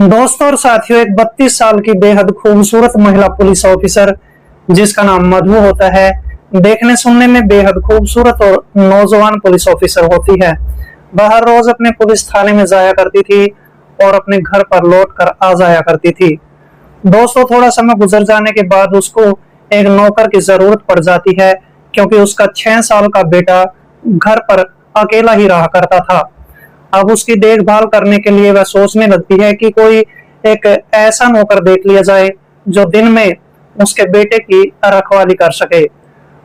दोस्तों और साथियों, एक 32 साल की बेहद खूबसूरत महिला पुलिस ऑफिसर जिसका नाम मधु होता है, देखने सुनने में बेहद खूबसूरत और नौजवान पुलिस ऑफिसर होती है। वह हर रोज अपने पुलिस थाने में जाया करती थी और अपने घर पर लौट कर आ जाया करती थी। दोस्तों, थोड़ा समय गुजर जाने के बाद उसको एक नौकर की जरूरत पड़ जाती है, क्योंकि उसका 6 साल का बेटा घर पर अकेला ही रहा करता था। अब उसकी देखभाल करने के लिए वह सोचने लगती है कि कोई एक ऐसा नौकर देख लिया जाए जो दिन में उसके बेटे की रखवाली कर सके।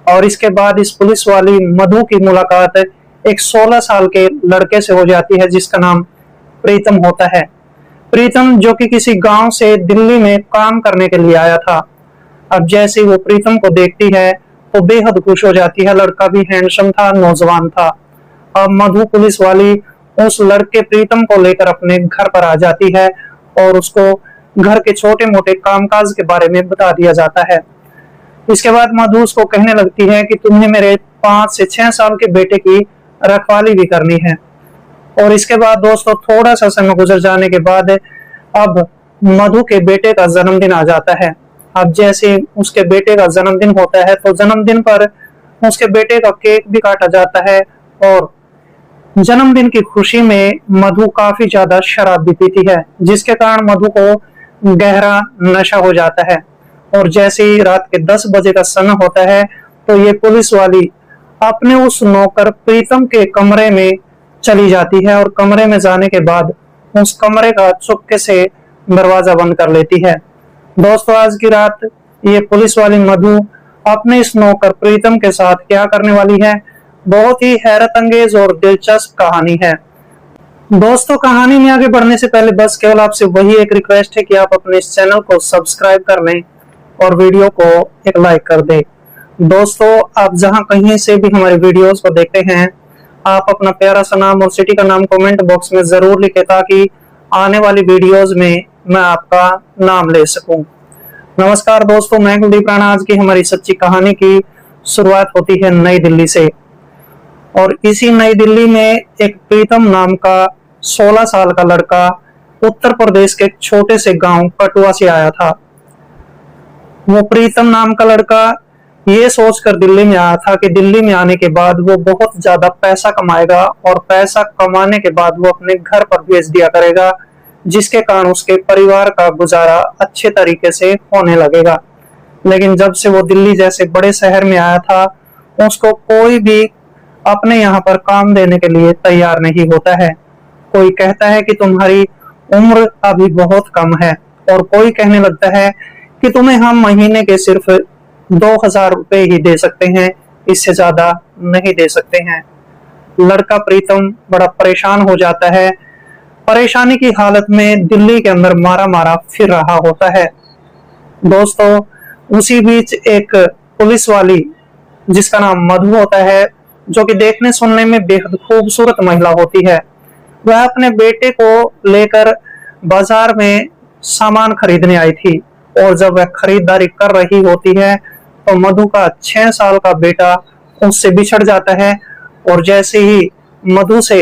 और इसके बाद इस पुलिस वाली मधु की मुलाकात एक 16 साल के लड़के से हो जाती है जिसका नाम प्रीतम होता है। प्रीतम जो कि किसी गांव से दिल्ली में काम करने के लिए आया था। अब जैसे वो प्रीतम को देखती है तो बेहद खुश हो जाती है। लड़का भी हैंडसम था, नौजवान था। अब मधु पुलिस वाली उस लड़के प्रीतम को लेकर अपने घर पर आ जाती है और उसको घर के छोटे मोटे कामकाज के बारे में बता दिया जाता है। इसके बाद मधु उसको कहने लगती है कि तुम्हें मेरे 5 से 6 साल के बेटे की रखवाली भी करनी है। और इसके बाद दोस्तों, थोड़ा सा समय गुजर जाने के बाद अब मधु के बेटे का जन्मदिन आ जाता है। अब जैसे उसके बेटे का जन्मदिन होता है तो जन्मदिन पर उसके बेटे का केक भी काटा जाता है। और जन्मदिन की खुशी में मधु काफी ज्यादा शराब भी पीती है, जिसके कारण मधु को गहरा नशा हो जाता है। और जैसे ही रात के 10 बजे का समय होता है तो ये पुलिस वाली अपने उस नौकर प्रीतम के कमरे में चली जाती है और कमरे में जाने के बाद उस कमरे का चुपके से दरवाजा बंद कर लेती है। दोस्तों, आज की रात ये पुलिस वाली मधु अपने इस नौकर प्रीतम के साथ क्या करने वाली है, बहुत ही हैरत अंगेज और दिलचस्प कहानी है। दोस्तों, कहानी में आगे बढ़ने से पहले बस केवल आपसे वही एक रिक्वेस्ट है कि आप अपने इस चैनल को सब्सक्राइब कर लें और वीडियो को एक लाइक कर दें। दोस्तों, आप जहां कहीं से भी हमारे वीडियोस को देखते हैं, आप अपना प्यारा सा नाम और सिटी का नाम कमेंट बॉक्स में जरूर लिखें ताकि आने वाली वीडियोस में मैं आपका नाम ले सकूं। नमस्कार दोस्तों, मैं कुलदीप राणा। आज की हमारी सच्ची कहानी की शुरुआत होती है नई दिल्ली से। और इसी नई दिल्ली में एक प्रीतम नाम का 16 साल का लड़का उत्तर प्रदेश के एक छोटे से गांव कटुआ से आया था। वो प्रीतम नाम का लड़का ये सोचकर दिल्ली में आया था कि दिल्ली में आने के बाद वो बहुत ज्यादा पैसा कमाएगा और पैसा कमाने के बाद वो अपने घर पर भेज दिया करेगा, जिसके कारण उसके परिवार का गुजारा अच्छे तरीके से होने लगेगा। लेकिन जब से वो दिल्ली जैसे बड़े शहर में आया था, उसको कोई भी अपने यहाँ पर काम देने के लिए तैयार नहीं होता है। कोई कहता है कि तुम्हारी उम्र अभी बहुत कम है, और कोई कहने लगता है कि तुम्हें हम महीने के सिर्फ 2000 रुपए ही दे सकते हैं, इससे ज्यादा नहीं दे सकते हैं। लड़का प्रीतम बड़ा परेशान हो जाता है। परेशानी की हालत में दिल्ली के अंदर मारा मारा फिर रहा होता है। दोस्तों, उसी बीच एक पुलिस वाली जिसका नाम मधु होता है, जो कि देखने सुनने में बेहद खूबसूरत महिला होती है, वह अपने बेटे को लेकर बाजार में सामान खरीदने आई थी। और जब वह खरीदारी कर रही होती है तो मधु का 6 साल का बेटा उससे बिछड़ जाता है। और जैसे ही मधु से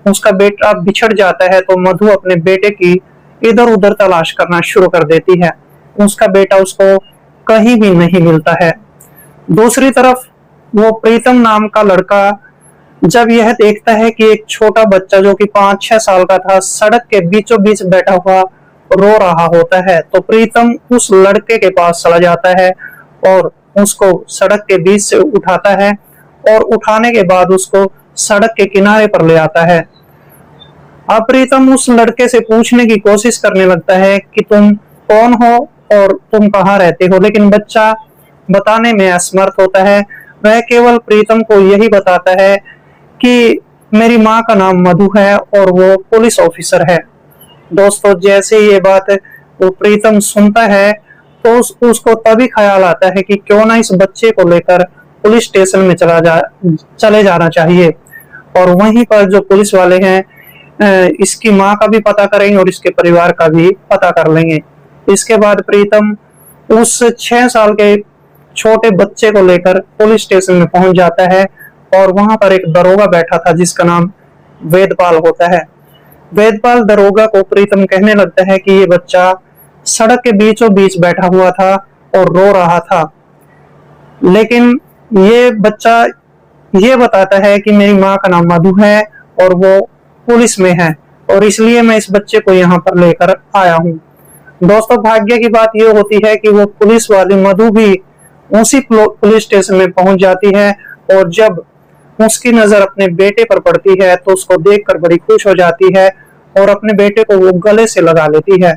उसका बेटा बिछड़ जाता है तो मधु अपने बेटे की इधर उधर तलाश करना शुरू कर देती है। उसका बेटा उसको कहीं भी नहीं मिलता है। दूसरी तरफ वो प्रीतम नाम का लड़का जब यह देखता है कि एक छोटा बच्चा जो कि 5-6 साल का था सड़क के बीचों बीच बैठा हुआ रो रहा होता है, तो प्रीतम उस लड़के के पास चला जाता है और उसको सड़क के बीच से उठाता है और उठाने के बाद उसको सड़क के किनारे पर ले आता है। अब प्रीतम उस लड़के से पूछने की कोशिश करने लगता है कि तुम कौन हो और तुम कहाँ रहते हो, लेकिन बच्चा बताने में असमर्थ होता है। वह केवल प्रीतम को यही बताता है कि मेरी माँ का नाम मधु है और वो पुलिस ऑफिसर है। दोस्तों, जैसे ये बात वो प्रीतम सुनता है तो उसको तभी ख्याल आता है कि क्यों ना इस बच्चे को लेकर पुलिस स्टेशन में चले जाना चाहिए। और वहीं पर जो पुलिस वाले हैं इसकी माँ का भी पता करेंगे और इसके परिवार का भी पता कर लेंगे। इसके बाद प्रीतम उस 6 साल के छोटे बच्चे को लेकर पुलिस स्टेशन में पहुंच जाता है और वहां पर एक दरोगा बैठा था जिसका नाम वेदपाल होता है। वेदपाल दरोगा को प्रीतम कहने लगता है कि ये बच्चा सड़क के बीचों बीच बैठा हुआ था और रो रहा था, लेकिन ये बच्चा ये बताता है कि मेरी माँ का नाम मधु है और वो पुलिस में है और इसलिए मैं इस बच्चे को यहाँ पर लेकर आया हूँ। दोस्तों, भाग्य की बात ये होती है कि वो पुलिस वाली मधु भी उसी पुलिस स्टेशन में पहुंच जाती है और जब उसकी नजर अपने बेटे पर पड़ती है तो उसको देखकर बड़ी खुश हो जाती है और अपने बेटे को वो गले से लगा लेती है।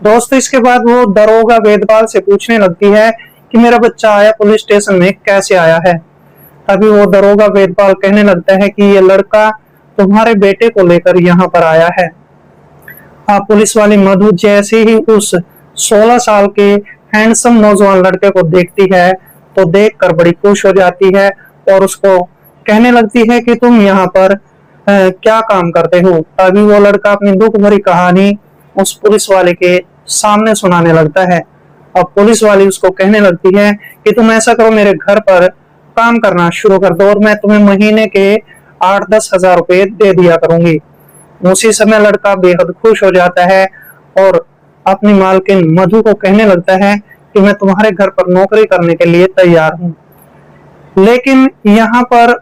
दोस्तों, इसके बाद वो दरोगा वेदपाल से पूछने लगती है कि मेरा बच्चा आया पुलिस स्टेशन में कैसे आया है। तभी वो दरोगा वेदपाल कहने लगता है कि ये लड़का तुम्हारे बेटे को लेकर यहाँ पर आया है। पुलिस वाली मधु जैसे ही उस 16 साल के हैंडसम नौजवान लड़के को देखती है तो देखकर बड़ी खुश हो जाती है और उसको कहने लगती है कि तुम यहाँ पर क्या काम करते हो। अभी वो लड़का अपनी दुख भरी कहानी उस पुलिस वाले के सामने सुनाने लगता है। अब पुलिस वाली उसको कहने लगती है कि तुम ऐसा करो, मेरे घर पर काम करना शुरू कर दो और मैं तुम्हें महीने के 8-10 हजार रुपए दे दिया करूंगी। उसी समय लड़का बेहद खुश हो जाता है और अपनी मालकिन मधु को कहने लगता है कि मैं तुम्हारे घर पर नौकरी करने के लिए तैयार हूँ। लेकिन यहाँ पर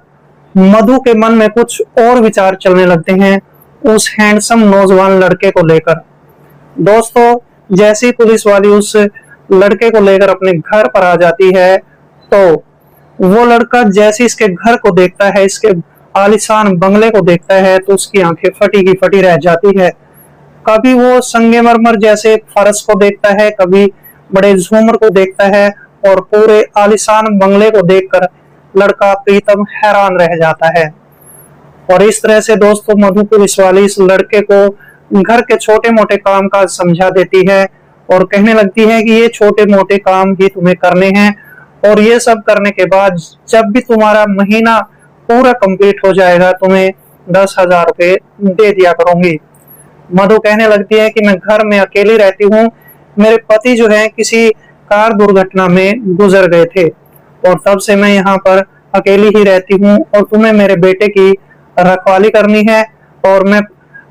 मधु के मन में कुछ और विचार चलने लगते हैं उस हैंडसम नौजवान लड़के को लेकर। दोस्तों, जैसे ही पुलिस वाली उस लड़के को लेकर अपने घर पर आ जाती है तो वो लड़का जैसे इसके घर को देखता है, इसके आलीशान बंगले को देखता है तो उसकी आंखें फटी की फटी रह जाती है। कभी वो संगमरमर जैसे फर्श को देखता है, कभी बड़े झूमर को देखता है और पूरे आलीशान बंगले को देखकर लड़का प्रीतम हैरान रह जाता है। और इस तरह से दोस्तों मधु पुलिस वाली इस लड़के को घर के छोटे मोटे काम काज समझा देती है और कहने लगती है कि ये छोटे मोटे काम भी तुम्हें करने हैं और ये सब करने के बाद जब भी तुम्हारा महीना पूरा कंप्लीट हो जाएगा तुम्हें 10,000 रुपए दे दिया करूंगी। मधु कहने लगती है कि मैं घर में अकेली रहती हूँ, मेरे पति जो है किसी कार दुर्घटना में गुजर गए थे और तब से मैं यहाँ पर अकेली ही रहती हूँ और तुम्हें मेरे बेटे की रखवाली करनी है और मैं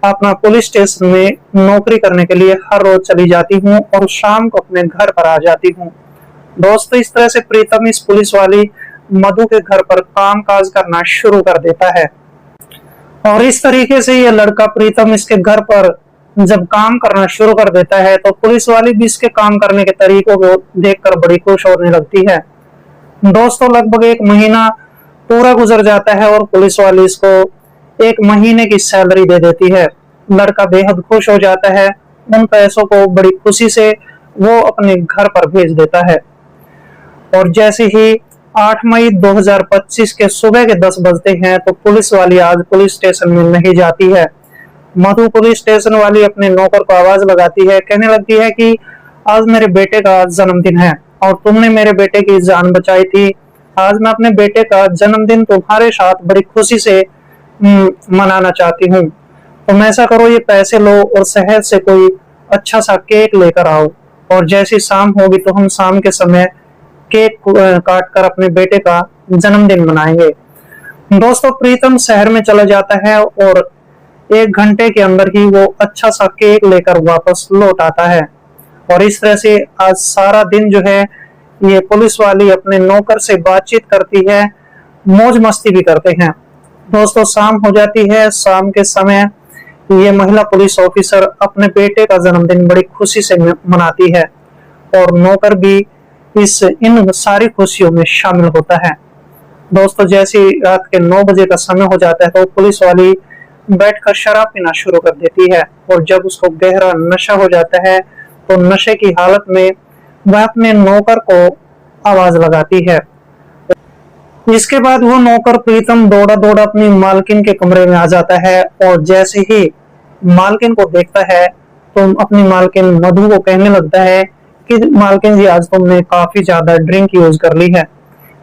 अपना पुलिस स्टेशन में नौकरी करने के लिए हर रोज चली जाती हूँ और शाम को अपने घर पर आ जाती हूँ। दोस्तों, इस तरह से प्रीतम इस पुलिस वाली मधु के घर पर काम काज करना शुरू कर देता है और इस तरीके से ये लड़का प्रीतम इसके घर पर जब काम करना शुरू कर देता है तो पुलिस वाली भी इसके काम करने के तरीकों को देखकर बड़ी खुश होने लगती है। दोस्तों, लगभग 1 महीना पूरा गुजर जाता है और पुलिस वाली इसको 1 महीने की सैलरी दे देती है। लड़का बेहद खुश हो जाता है, उन पैसों को बड़ी खुशी से वो अपने घर पर भेज देता है। और जैसे ही 8 मई 2025 के सुबह के 10 बजते हैं तो पुलिस वाली आज पुलिस स्टेशन में नहीं जाती है। मधु पुलिस स्टेशन वाली अपने नौकर को आवाज लगाती है, कहने लगती है कि आज मेरे बेटे का जन्मदिन है और तुमने मेरे बेटे की जान बचाई थी। आज मैं अपने बेटे का जन्मदिन तुम्हारे साथ बड़ी खुशी से मनाना चाहती हूँ। तुम ऐसा करो, ये पैसे लो और शहर से कोई अच्छा सा केक लेकर आओ और जैसी शाम होगी तो हम शाम के समय केक काट कर अपने बेटे का जन्मदिन मनाएंगे। दोस्तों, प्रीतम शहर में चला जाता है और 1 घंटे के अंदर ही वो अच्छा सा केक लेकर वापस लौट आता है और इस तरह से आज सारा दिन जो है ये पुलिस वाली अपने नौकर से बातचीत करती है, मौज मस्ती भी करते हैं। दोस्तों, शाम हो जाती है। शाम के समय ये महिला पुलिस ऑफिसर अपने बेटे का जन्मदिन बड़ी खुशी से मनाती है और नौकर भी इन सारी खुशियों में शामिल होता है। दोस्तों, जैसे रात के 9 बजे का समय हो जाता है तो पुलिस वाली बैठकर शराब पीना शुरू कर देती है और जब उसको गहरा नशा हो जाता है तो नशे की हालत में वह अपने नौकर को आवाज लगाती है। इसके बाद वो नौकर प्रीतम दौड़ा दौड़ा अपनी मालकिन के कमरे में आ जाता है और जैसे ही मालकिन को देखता है तो अपनी मालकिन मधु को कहने लगता है कि मालकिन जी, आज तुमने काफी ज्यादा ड्रिंक यूज कर ली है।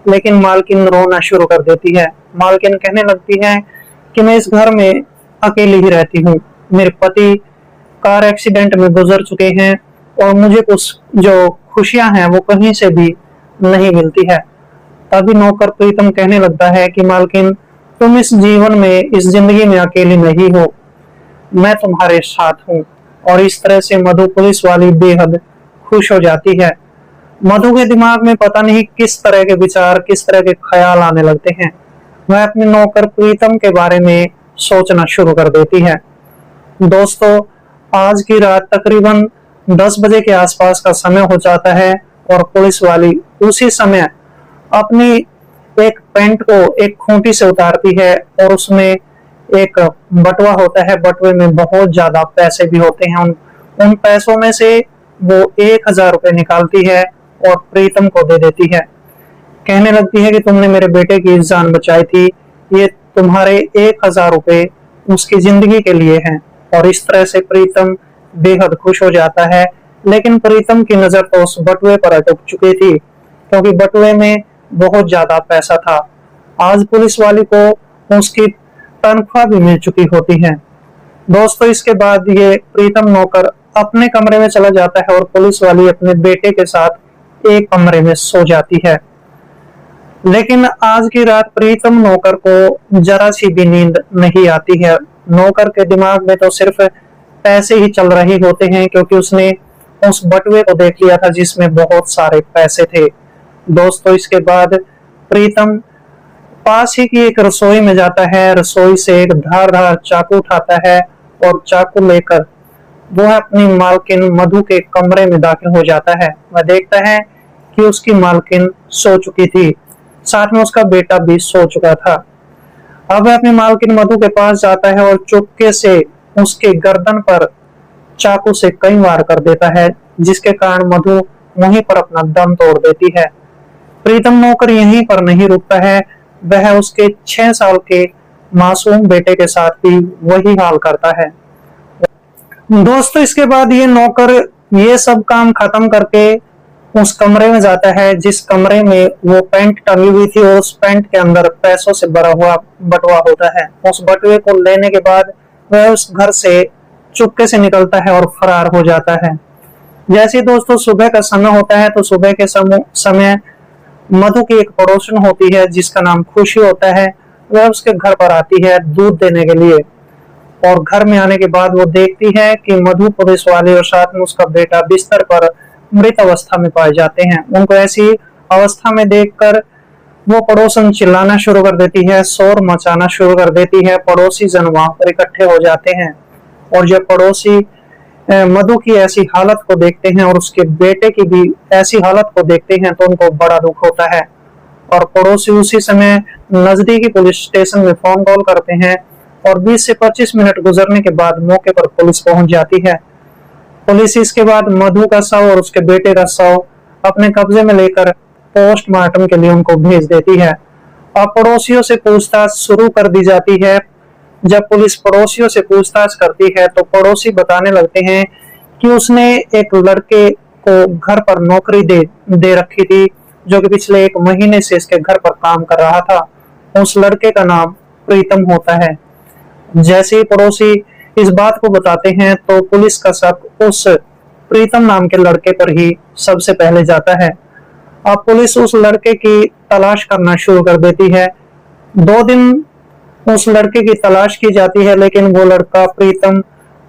लेकिन मालकिन रोना शुरू कर देती है। मालकिन कहने लगती है कि मैं इस घर में अकेली ही रहती हूँ, मेरे पति कार एक्सीडेंट में गुजर चुके हैं और मुझे कुछ जो खुशियां हैं वो कहीं से भी नहीं मिलती है। तभी नौकर प्रीतम कहने लगता है कि मालकिन, तुम इस जीवन में, इस जिंदगी में अकेली नहीं हो। मैं तुम्हारे साथ हूँ। और इस तरह से मधु पुलिस वाली बेहद खुश हो जाती है। मधु के दिमाग में पता नहीं किस तरह के विचार, किस तरह के ख्याल आने लगते हैं। वह अपने नौकर प्रीतम के बारे में सोचना शुरू कर देती है। दोस्तों, आज की रात तकरीबन 10 बजे के आसपास का समय हो जाता है और पुलिस वाली उसी समय अपनी एक पैंट को एक खूंटी से उतारती है और उसमें एक बटुआ होता है। बटुए में बहुत ज्यादा पैसे भी होते हैं। उन पैसों में से वो 1000 रुपए निकालती है और प्रीतम को दे देती है। कहने लगती है कि तुमने मेरे बेटे की जान बचाई थी, ये तुम्हारे 1000 रुपए उसकी जिंदगी के लिए हैं। और इस तरह से प्रीतम बेहद खुश हो जाता है। लेकिन प्रीतम की नजर तो उस बटुए पर अटक चुकी थी, क्योंकि बटुए में बहुत ज्यादा पैसा था। आज पुलिस वाली को उसकी तनख्वाह भी मिल चुकी होती है। दोस्तों, इसके बाद ये प्रीतम नौकर अपने कमरे में चला जाता है और पुलिस वाली अपने बेटे के साथ एक कमरे में सो जाती है। लेकिन आज की रात प्रीतम नौकर को जरा सी भी नींद नहीं आती है। नौकर के दिमाग में तो सिर्फ पैसे ही चल रहे होते हैं, क्योंकि उसने उस बटुए को देख लिया था जिसमें बहुत सारे पैसे थे। दोस्तों, इसके बाद प्रीतम पास ही की एक रसोई में जाता है। रसोई से एक धारदार चाकू उठाता है और चाकू लेकर वह अपनी मालकिन मधु के कमरे में दाखिल हो जाता है। वह देखता है कि उसकी मालकिन सो चुकी थी, साथ में उसका बेटा भी सो चुका था। अब वह अपनी मालकिन मधु के पास जाता है और चुपके से उसके गर्दन पर चाकू से कई वार कर देता है, जिसके कारण मधु वहीं पर अपना दम तोड़ देती है। प्रीतम नौकर यहीं पर नहीं रुकता है, वह उसके 6 साल के मासूम बेटे के साथ भी वही हाल करता है। दोस्तों, इसके बाद ये नौकर ये सब काम खत्म करके उस कमरे में जाता है जिस कमरे में वो पैंट टंगी हुई थी, और उस पैंट के अंदर पैसों से भरा हुआ बटुआ होता है। उस बटुए को लेने के बाद वह उस घर से चुपके से निकलता है और फरार हो जाता है। जैसे दोस्तों सुबह का समय होता है, तो सुबह के समय मधु की एक पड़ोसन होती है जिसका नाम खुशी होता है। वह उसके घर पर आती है दूध देने के लिए, और घर में आने के बाद वो देखती है कि मधु पुलिस वाले और साथ में उसका बेटा बिस्तर पर मृत अवस्था में पाए जाते हैं। उनको ऐसी अवस्था में देखकर वो पड़ोसन चिल्लाना शुरू कर देती है, शोर मचाना शुरू कर देती है। पड़ोसी जन वहां पर इकट्ठे हो जाते हैं, और जब पड़ोसी मधु की ऐसी हालत को देखते हैं और उसके बेटे की भी ऐसी हालत को देखते हैं, तो उनको बड़ा दुख होता है। और पड़ोसी उसी समय नजदीकी पुलिस स्टेशन में फोन कॉल करते हैं, और 20 से 25 मिनट गुजरने के बाद मौके पर पुलिस पहुंच जाती है। पुलिस इसके बाद मधु का शव और उसके बेटे का शव अपने कब्जे में लेकर पोस्टमार्टम के लिए उनको भेज देती है। अब पड़ोसियों से पूछताछ शुरू कर दी जाती है। जब पुलिस पड़ोसियों से पूछताछ करती है, तो पड़ोसी बताने लगते हैं कि उसने एक लड़के को घर पर नौकरी दे रखी थी, जो कि पिछले 1 महीने से इसके घर पर काम कर रहा था। उस लड़के का नाम प्रीतम होता है। जैसे ही पड़ोसी इस बात को बताते हैं, तो पुलिस का शक उस प्रीतम नाम के लड़के पर ही सबसे पहले जाता है। अब पुलिस उस लड़के की तलाश करना शुरू कर देती है। 2 दिन उस लड़के की तलाश की जाती है, लेकिन वो लड़का प्रीतम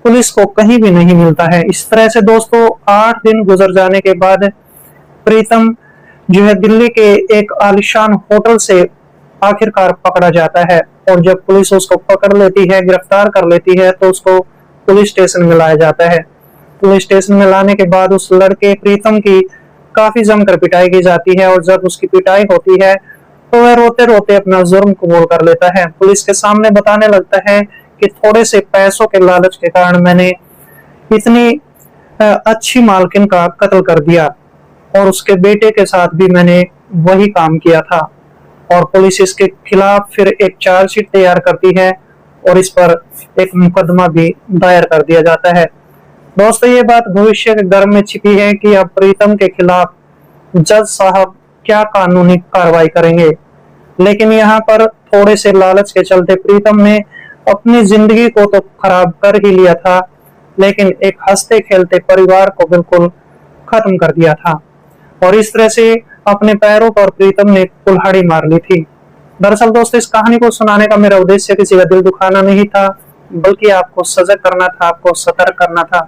पुलिस को कहीं भी नहीं मिलता है। इस तरह से दोस्तों 8 दिन गुजर जाने के बाद प्रीतम जो है दिल्ली के एक आलिशान होटल से आखिरकार पकड़ा जाता है, और जब पुलिस उसको पकड़ लेती है, गिरफ्तार कर लेती है, तो उसको पुलिस स्टेशन में लाया जाता है। पुलिस स्टेशन में लाने के बाद उस लड़के प्रीतम की काफी जमकर पिटाई की जाती है, और जब उसकी पिटाई होती है तो वह रोते रोते अपना जुर्म कबूल कर लेता है। पुलिस के सामने बताने लगता है कि थोड़े से पैसों के लालच के कारण मैंने इतनी अच्छी मालकिन का कत्ल कर दिया, और उसके बेटे के साथ भी मैंने वही काम किया था। और पुलिस इसके खिलाफ फिर एक चार्जशीट तैयार करती है, और इस पर एक मुकदमा भी दायर कर दिया जाता है। दोस्तों, ये बात भविष्य के गर्भ में छिपी है कि अब प्रीतम के खिलाफ जज साहब क्या कानूनी कार्रवाई करेंगे। लेकिन यहाँ पर थोड़े से लालच के चलते प्रीतम ने अपनी जिंदगी को तो खराब कर ही लिया था, लेकिन एक हंसते खेलते परिवार को बिल्कुल खत्म कर दिया था। और इस तरह से अपने पैरों पर प्रीतम ने कुल्हाड़ी मार ली थी। दरअसल दोस्तों, इस कहानी को सुनाने का मेरा उद्देश्य किसी का दिल दुखाना नहीं था, बल्कि आपको सजग करना था, आपको सतर्क करना था।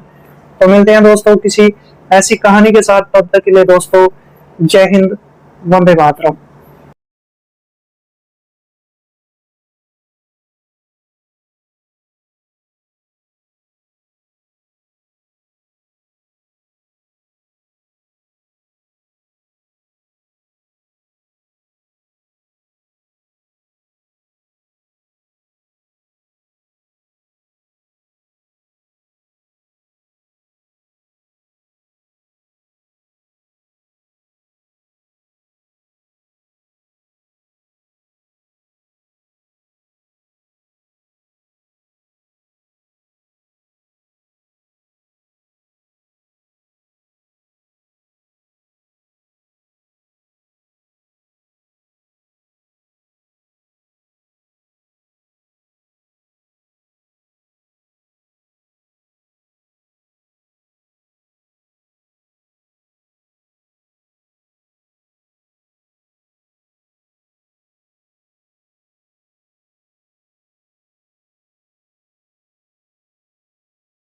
तो मिलते हैं दोस्तों किसी ऐसी कहानी के साथ, तब तक के लिए दोस्तों जय हिंद, वंदे मातरम।